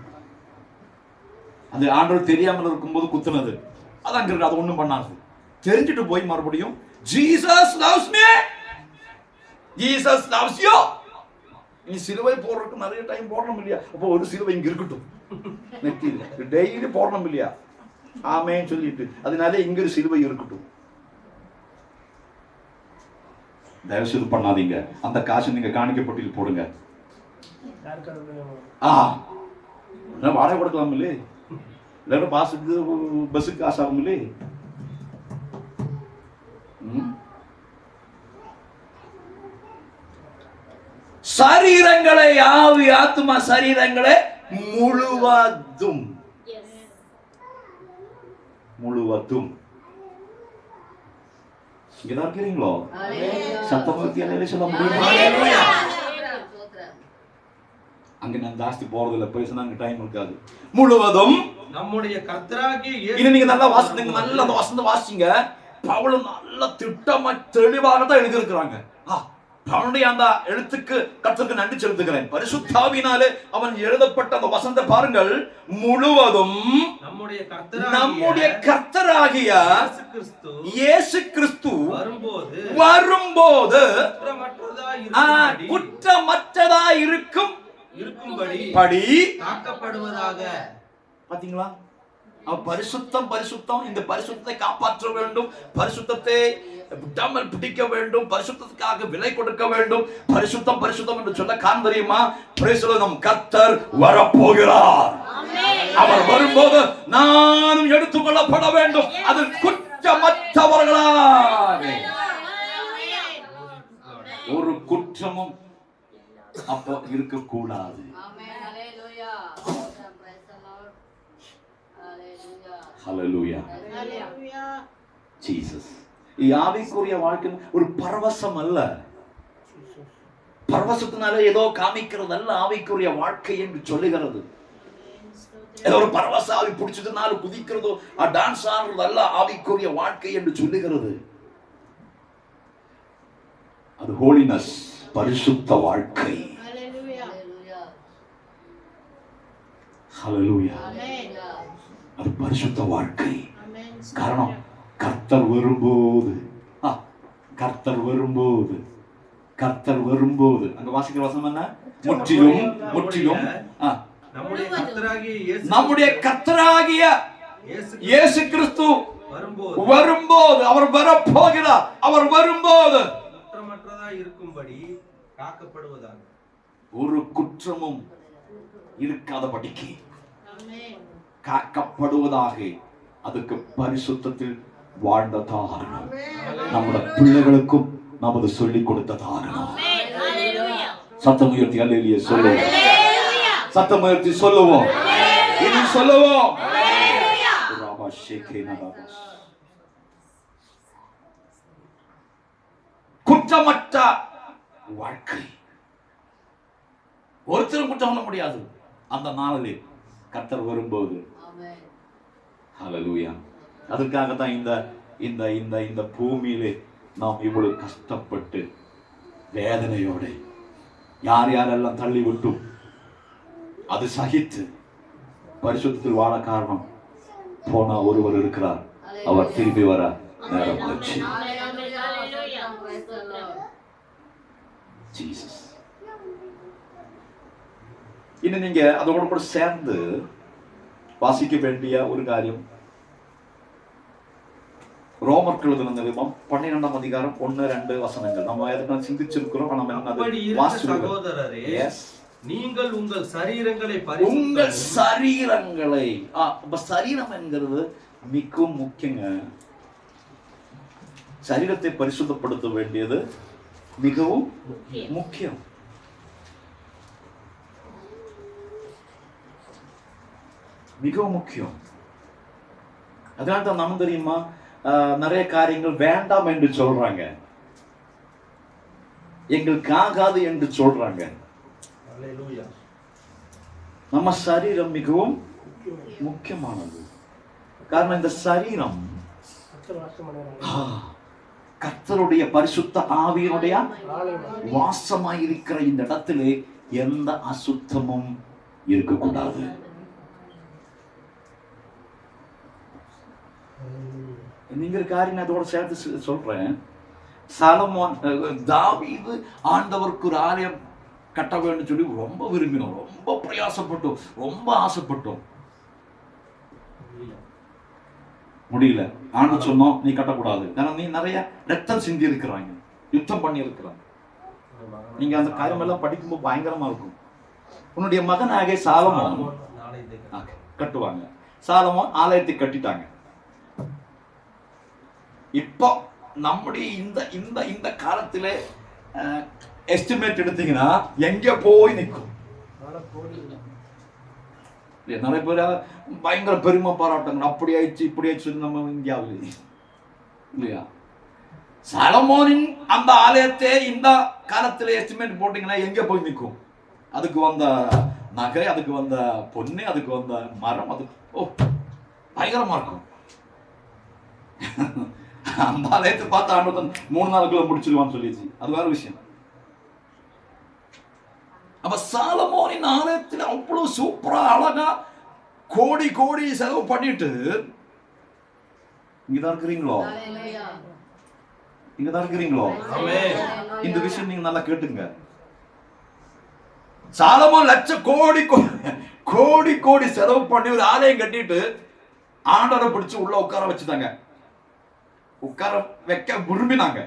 அது ஆண்டவர் தெரியாமல் இருக்கும்போது குத்துனது அது அங்க இருக்கு, அது ஒண்ணும் பண்ணாது. தெரிஞ்சுட்டு போய் மறுபடியும் Jesus loves me, Jesus loves you. நீ சிலுவை போடுறதுக்கு நிறைய டைம் போடணும் இல்லையா? அப்போ ஒரு சிலுவை இங்க இருக்கட்டும், நெத்தியில டெய்லி போடணும் இல்லையா? ஆமேன்னு சொல்லிட்டு அதனால இங்க ஒரு சிலுவை இருக்கட்டும். தயவு செய்து பண்ணாதீங்க. அந்த காசு நீங்க காணிக்கப்பட்டியில் போடுங்க. வாடகை கொடுக்கலாம் இல்லையே, இல்லைன்னா பாசுக்கு பஸ்ஸுக்கு காசு ஆகும் இல்லையே. சரீரங்களை, ஆவி ஆத்மா சரீரங்களை முழுவதும் முழுவதும். இங்கதான் இருக்கிறீங்களோ? சத்தமூர்த்தி சொல்ல முடியுமா? அங்க நான் ஜாஸ்தி போறதில்லை, பேசினா அங்க டைம் இருக்காது. முழுவதும் நம்முடைய கர்த்தராகிய இது நீங்க நல்லா வாசிங்க, நல்லா அந்த வசனத்தை வாசிங்க. பவுல் நல்ல திட்டமா தெளிவாக தான் எழுதி இருக்கிறாங்க. அவனுடைய அந்த எழுத்துக்கு கர்த்தருக்கு நன்றி செலுத்துகிறேன். பரிசுத்தாவினாலே அவன் எழுதப்பட்ட அந்த வசனத்தை பாருங்கள். முழுவதும் நம்முடைய கர்த்தராகிய இயேசு கிறிஸ்து வரும்போது குற்றமற்றதா இருக்கும்படி காக்கப்படுவதாக. பாத்தீங்களா? பரிசுத்தம் பரிசுத்தம், இந்த பரிசுத்தத்தை காப்பாற்ற வேண்டும், பரிசுத்தத்தை விடாமல் பிடிக்க வேண்டும், பரிசுத்தத்துக்காக விலை கொடுக்க வேண்டும். பரிசுத்தம் பரிசுத்தம் என்று சொல்ல காரணம் தெரியுமா? நம் கர்த்தர் வரப்போகிறார். அவர் வரும்போது நானும் எடுத்துக்கொள்ளப்பட வேண்டும், அது குற்றமற்றவர்களாக. ஒரு குற்றமும் அப்போ இருக்கக்கூடாது. ஹல்லேலூயா, ஜீசஸ். ஆவிக்குரிய வாழ்க்கை ஒரு பரவசம் அல்ல, பரவசத்தினால ஏதோ காமிக்கிறது அல்ல. ஆவிக்குரிய வாழ்க்கை என்று சொல்லுகிறது ஏதோ ஒரு பரவச ஆவி பிடிச்சதுனால குதிக்கிறதோ டான்ஸ் ஆடுறது அல்ல. ஆவிக்குரிய வாழ்க்கை என்று சொல்லுகிறது அது ஹோலினஸ், பரிசுத்த வாழ்க்கை. ஹல்லேலூயா, அது பரிசுத்த வாழ்க்கை. காரணம் கர்த்தர் வரும்போது, கர்த்தர் வரும்போது, கர்த்தர் வரும்போது அங்க வாசிக்கிற வசனம் என்ன? முற்றிலும் முற்றிலும் நம்முடைய கர்த்தராகிய இயேசு கிறிஸ்து வரும்போது, அவர் வரப்போகிறார். அவர் வரும்போது குற்றமற்றதாய் இருக்கும்படி காக்கப்படுவதாக, ஒரு குற்றமும் இருக்காதபடிக்கு காக்கப்படுவதாக. அதுக்கு பரிசுத்தத்தில் வாழ்ந்ததாகணும். நம்முடைய பிள்ளைகளுக்கும் நமது சொல்லிக் கொடுத்ததாகணும். சத்தம் உயர்த்தி அல்லேலூயா சொல்லுவோம். சத்தம் உயர்த்தி சொல்லுவோம். இனி சொல்லுவோம். குற்றமற்ற வாழ்க்கை. ஒருத்தரும் குற்றம் சொல்ல முடியாது அந்த நாளில் கர்த்தர் வரும்போது. ஹல்லேலூயா. அதுக்காகத்தான் இந்த இந்த இந்த இந்த பூமியிலே நாம் இவ்வளவு கஷ்டப்பட்டு வேதனையோடு யார் யாரெல்லாம் தள்ளி விட்டும் அது சகித்து பரிசுத்தத்தில் வாழ காரணம் போனா ஒருவர் இருக்கிறார். அவர் திரும்பி வர நேரம் ஆச்சு. ஜீசஸ். இன்னும் நீங்க அதோட கூட சேர்ந்து வாசிக்க வேண்டிய ஒரு காரியம் ரோமர்கள் எழுதின நிருபம் 12ஆம் அதிகாரம் 1-2 வசனங்கள். நம்ம எதுக்கு சிந்திச்சிருக்கிறோம். சகோதரரே, நீங்கள் உங்கள் சரீரங்களை உங்கள் சரீரங்களை சரீரம் என்கிறது மிகவும் முக்கியங்க. சரீரத்தை பரிசுத்தப்படுத்த வேண்டியது மிகவும் முக்கியம். மிகவும் முக்கியம். அதனால தான் நம்ம தெரியுமா நிறைய காரியங்கள் வேண்டாம் என்று சொல்றாங்க, எங்களுக்கு ஆகாது என்று சொல்றாங்க. நம்ம சரீரம் மிகவும் முக்கியமானது. காரணம் இந்த சரீரம் கர்த்தருடைய பரிசுத்த ஆவியினுடைய வாசமாயிருக்கிற இந்த இடத்திலே எந்த அசுத்தமும் இருக்கக்கூடாது. நீங்க காரியம் அதோட சேர்த்து சொல்றேன். சாலமோன் தாவீது ஆண்டவருக்கு ஒரு ஆலயம் கட்ட வேண்டும் சொல்லி ரொம்ப விரும்பினோம், ரொம்ப பிரயாசப்பட்டோம், ரொம்ப ஆசைப்பட்டோம். முடியல. ஆண்டு சொன்னோம் நீ கட்டக்கூடாது. ஏன்னா நீ நிறைய ரத்தம் சிந்தி இருக்கிறாங்க, யுத்தம் பண்ணி இருக்கிறாங்க. நீங்க அந்த காரியம் எல்லாம் படிக்கும்போது பயங்கரமா இருக்கும். உன்னுடைய மகனாக சாலமோன் கட்டுவாங்க. சாலமோன் ஆலயத்தை கட்டிட்டாங்க. இப்போ நம்முடைய இந்த இந்த இந்த காலத்திலே எஸ்டிமேட் எடுத்தீங்கன்னா எங்க போய் நிற்கும்? நிறைய பேர் பயங்கர பெருமை பாராட்டுங்க, அப்படி ஆயிடுச்சு இப்படி ஆயிடுச்சு நம்ம இந்தியாவில் இல்லையா? சாலமோனின் அந்த ஆலயத்தை இந்த காலத்தில் எஸ்டிமேட் போட்டீங்கன்னா எங்க போய் நிற்கும்? அதுக்கு வந்த நகை, அதுக்கு வந்த பொண்ணு, அதுக்கு வந்த மரம், அது பயங்கரமா இருக்கும். அந்த ஆலயத்தை பார்த்து ஆண்டவன் 3 நாளுக்குள்ள முடிச்சிருவான்னு சொல்லிடுச்சு. அது வேற விஷயம். அப்ப சாலமோனின் ஆலயத்தில் அவ்வளவு சூப்பரா அழகா கோடி கோடி செலவு பண்ணிட்டு இங்கதான் இருக்கிறீங்களோ? இங்கதான் இருக்கிறீங்களோ? இந்த விஷயம் நீங்க நல்லா கேட்டுங்க. சாலமோன் லட்சம் கோடி கோடி கோடி செலவு பண்ணி ஒரு ஆலயம் கட்டிட்டு ஆண்டவரை பிடிச்சு உள்ள உட்கார வச்சுட்டாங்க. உட்கார வைக்க விரும்பினாங்க.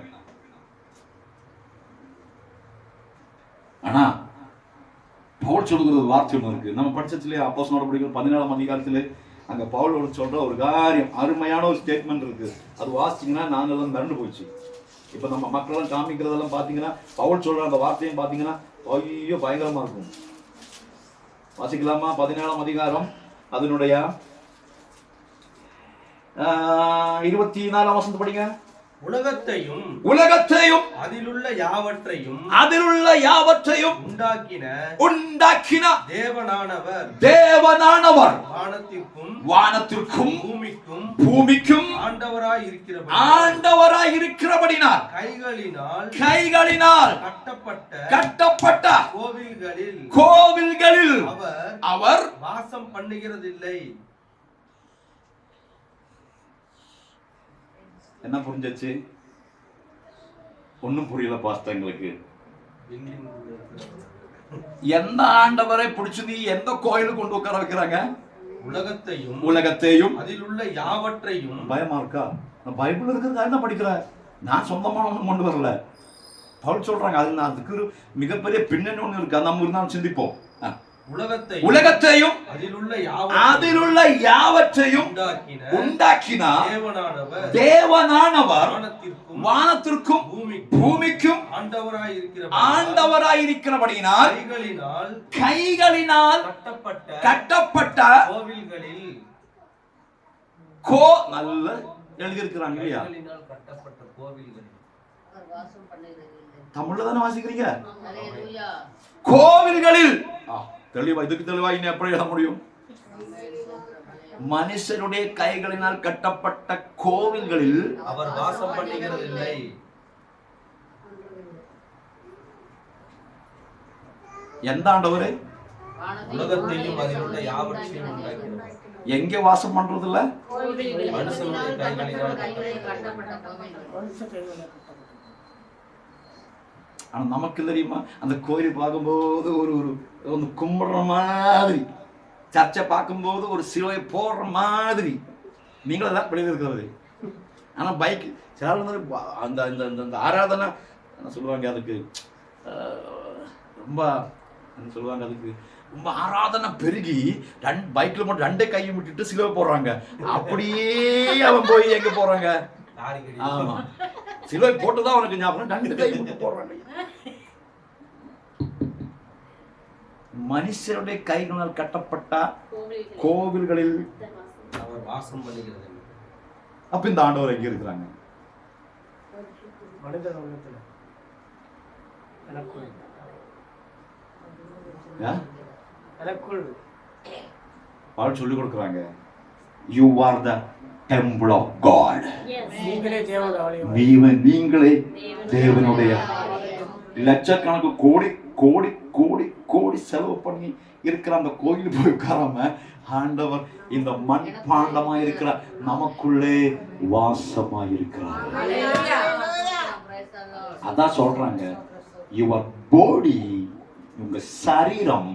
ஆனா பவுல் சொல்லுகிற வார்த்தை ஒன்று இருக்கு. நம்ம படிச்சதுலயே அப்போஸ்தலர் நடவடிக்கைகள் 17ஆம் அதிகாரத்துல அங்க பவுல் சொல்ற ஒரு காரியம், அருமையான ஒரு ஸ்டேட்மெண்ட் இருக்கு. அது வாசிச்சீங்கன்னா நாங்கெல்லாம் மறந்து போச்சு. இப்ப நம்ம மக்களெல்லாம் காமிக்கிறதெல்லாம் பாத்தீங்கன்னா பவுல் சொல்ற அந்த வார்த்தையும் பாத்தீங்கன்னா ஐயோ பயங்கரமா இருக்கும். வாசிக்கலாமா? 17ஆம் அதிகாரம் அதனுடைய 24ஆம் வசனம் படிங்க. உலகத்தையும் அதிலுள்ள யாவற்றையும் உண்டாக்கின தேவனானவர் வானத்திற்கும் பூமிக்கும் ஆண்டவராய் இருக்கிறபடினால் கைகளினால் கட்டப்பட்ட கோவில்களில் அவர் வாசம் பண்ணுகிறதில்லை. என்ன புரிஞ்சிச்சு? ஒண்ணும் புரியல பாஸ்டர் எங்களுக்கு. எந்த ஆண்டவரை பிடிச்சு நீ எந்த கோயிலுக்கு கொண்டு உட்கார வைக்கிறாங்க? உலகத்தையும் அதில் உள்ள யாவற்றையும். பயமா இருக்கா? நான் பைபிள் இருக்கிறதுக்காக தான் படிக்கிறேன். நான் சொந்தமான ஒண்ணு கொண்டு வரல. பவுல் சொல்றாங்க. அது நான் அதுக்கு மிகப்பெரிய பின்னணி ஒண்ணு இருக்கு. நம்ம இருந்தாலும் சிந்திப்போம். உலகத்தையும் அதிலுள்ள யாவற்றையும் உண்டாக்கின தேவனானவர் வானத்திற்கும் பூமிக்கும் ஆண்டவராயிருக்கிறபடியினால் கைகளினால் கட்டப்பட்ட நல்ல எழுதியிருக்கிறாங்க இல்லையா? தமிழ்ல தானே வாசிக்கிறீங்க. கோவில்களில் தெளிவா, இதுக்கு தெளிவா இன்னும் எப்படி எழுத முடியும்? மனுஷருடைய கைகளினால் கட்டப்பட்ட கோவில்களில் அவர் வாசம் பண்ணுகிறதில்லை. எந்த ஆண்டவரே? உலகத்தையும் அதில் உள்ள யாவற்றையும் உண்டாக்கினார். எங்க வாசம் பண்றது இல்ல? மனுஷனுடைய கைகளினால். ஆனா நமக்கு தெரியுமா, அந்த கோயில் பார்க்கும்போது ஒரு ஒரு கும்பிடுற மாதிரி, சர்ச்சை பார்க்கும்போது ஒரு சிலுவை போடுற மாதிரி நீங்களும் தான் வெளியில் இருக்கிறது. ஆனா பைக் அந்த அந்த ஆராதனை என்ன சொல்லுவாங்க, அதுக்கு ரொம்ப என்ன சொல்லுவாங்க, அதுக்கு ரொம்ப ஆராதனை பெருகி பைக்ல மட்டும் ரெண்டே கையை விட்டுட்டு சிலுவை போடுறாங்க. அப்படியே அவன் போய் எங்க போறாங்க? ஆமா, சிலுவை போட்டுதான் அவனுக்கு ஞாபகம், ரெண்டு கை விட்டு போடுறாங்க. மனுஷருடைய கைகளால் கட்டப்பட்ட கோவில்களில் அவர் வாசம் பண்ணுகிறது. அப்ப இந்த ஆண்டவர் எங்க இருக்கிறாங்க? பால் சொல்லி கொடுக்குறாங்க, you are the temple of God. நீங்களே தேவனுடைய. லட்சக்கணக்கு கோடி கோடி கோடி கோடி செலவு பண்ணி இருக்கிற அந்த கோயில் போய் உட்காராம ஆண்டவர் இந்த மண் பாண்டமா இருக்கிற நமக்குள்ளே வாசமா இருக்கிறார். அதான் சொல்றாங்க, யுவர் பாடி, உங்க சரீரம்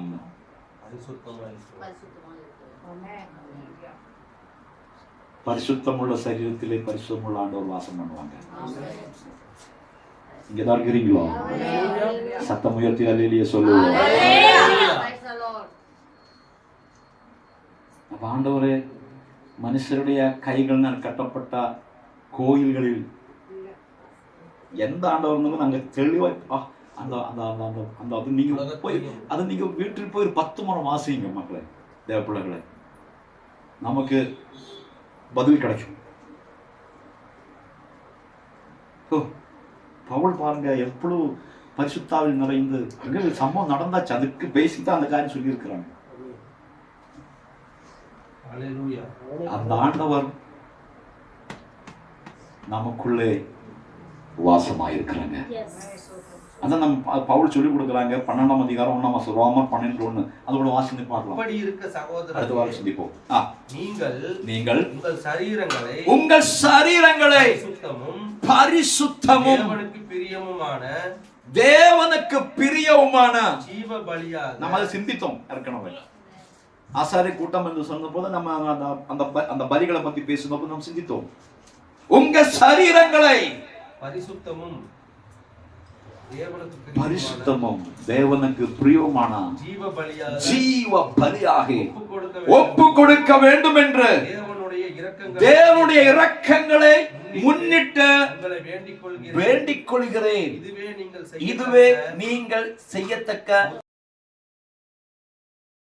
பரிசுத்தமுள்ள சரீரத்திலே பரிசுத்தமுள்ள ஆண்டவர் வாசம் பண்ணுவாங்க. இங்கதான் இருக்கிறீங்களோ? சத்தம் உயர்த்தி அல்லேலூயா சொல்லுவோம். அப்ப ஆண்டவரே, மனுஷருடைய கைகளினால் கட்டப்பட்ட கோயில்களில் எந்த ஆண்டவர் நாங்க தெளிவா அந்த அந்த அந்த அந்த அது நீங்க போய் அது நீங்க வீட்டில் போய் 10 முறை வாசிங்க மக்களே, தேவ பிள்ளைகளை, நமக்கு பதில் கிடைக்கும். பவுல் பாருங்க எவ்வளவு பரிசுத்தாவில் நிறைந்து, அங்க சம்பவம் நடந்தாச்சு, அதுக்கு பேசித்தான் அந்த காரியம் சொல்லி இருக்கிறாங்க. அந்த ஆண்டவர் நமக்குள்ளே வாசமாயிருக்கிறாங்க. அதான் நம்ம பவுல் சொல்லி கொடுக்குறாங்க. 12ஆம் அதிகாரம் 1ஆம் வசனம், ரோமர் 12:1. அதோட வாசனை பார்க்கலாம். அப்படி இருக்க சகோதரரே, அடுத்த வாரம் சிந்திப்போம். நீங்கள் உங்கள் சரீரங்களை பரிசுத்தமும் தேவனுக்கு பிரியவுமான ஜீவ பலியாக, நம்ம அதை சிந்தித்தோம் ஏற்கனவே, ஆசாரிய கூட்டம் என்று சொன்னபோது நம்ம அந்த பலிகளை பத்தி பேசும்போது நாம் சிந்தித்தோம். உங்க சரீரங்களை பரிசுத்தமும் பரிசுத்தமும் தேவனுக்கு பிரியமான ஜீவ பலியாக ஒப்பு கொடுக்க வேண்டும் என்று தேவனுடைய இரக்கங்களை முன்னிட்டு வேண்டிக் கொள்கிறேன். இதுவே நீங்கள் செய்யத்தக்க